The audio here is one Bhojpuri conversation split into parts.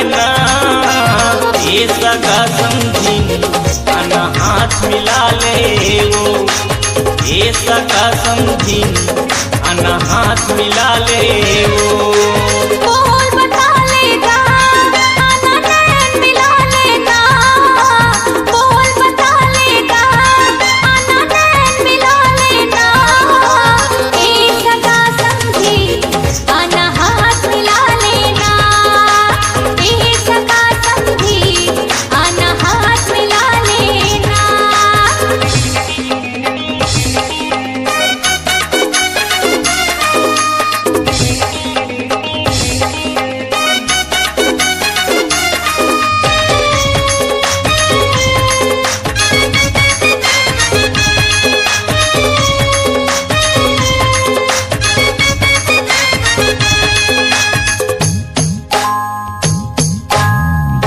लेना, ये सगा समझी आना हाथ मिला ले वो, ये सगा समझी आना हाथ मिला ले वो। बोल बता लेगा आना नैन मिला लेगा, बोल बता लेगा आना नैन मिला लेगा, ये सगा समझी आना हाथ मिला लेना, ये सगा समझी आना हाथ मिला लेना।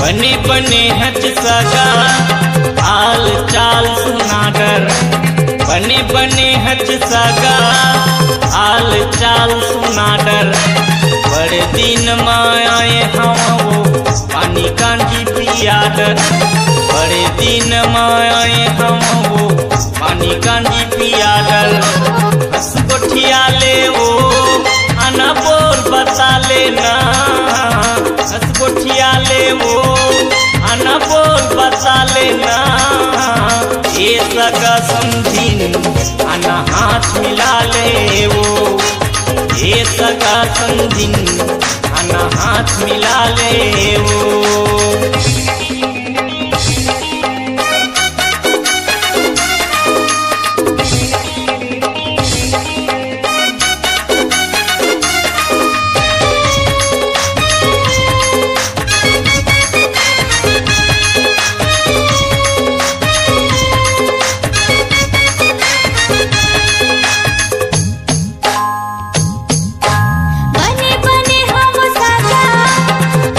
बने बने हज सगा हाल चाल सुना कर, बने बने हज सगा हाल चाल सुना डर, बड़े दिन माए हम वो पानी कांजी पिया डर, बड़े दिन माए हम वो पानी कांजी पिया डर। हंस कोठिया ले वो आना बोल बता लेना, हंस कोठिया ले वो आना बोल बता लेना, ये सगा समझी आना हाथ मिला ले वो, ये सगा समझी आना हाथ मिला ले वो। बने बने हम सगा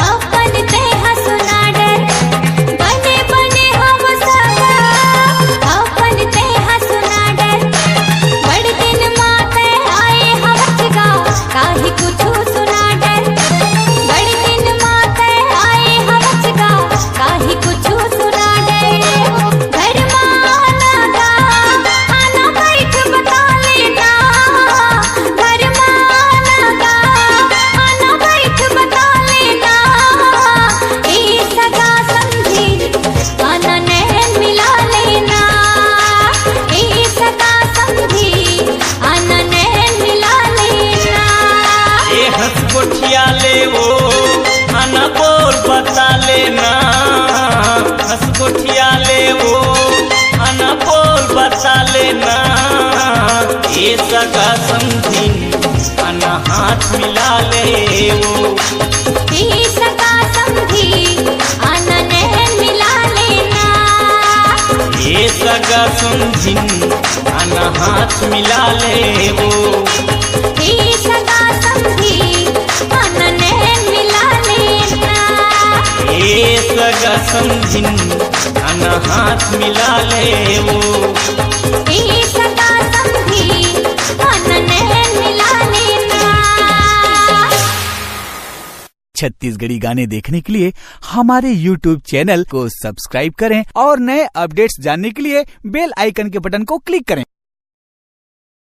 अपन तेहा सुना डर, बने बने हम सगा अपन तेहा सुना डर, बड़े दिन माते आए हवचगा काहे कुछु सुना डर, बड़े दिन माते आए हवचगा काहे कुछु सुना डर। घर माना गा आना बैठ बता लेना, घर माना गा आना बैठ बता लेना, ये सगा समझी आना नैन मिला लेना, ये सगा समझी आना नैन मिला लेना। ये हंस कोठिया ले वो आना बोल बता लेना, हंस कोठिया ले वो आना बोल बता लेना, ये सगा समझी आना हाथ मिला ले वो, ये सगा समझी आना नैन मिला लेना, ये सगा समझी आना हाथ मिला ले वो, ये सगा समझी आना नैन मिला लेना, ये सगा समझी आना हाथ मिला ले वो, ये सगा समझी आना नैन मिला लेना। छत्तीसगढ़ी गाने देखने के लिए हमारे YouTube चैनल को सब्सक्राइब करें और नए अपडेट्स जानने के लिए बेल आइकन के बटन को क्लिक करें।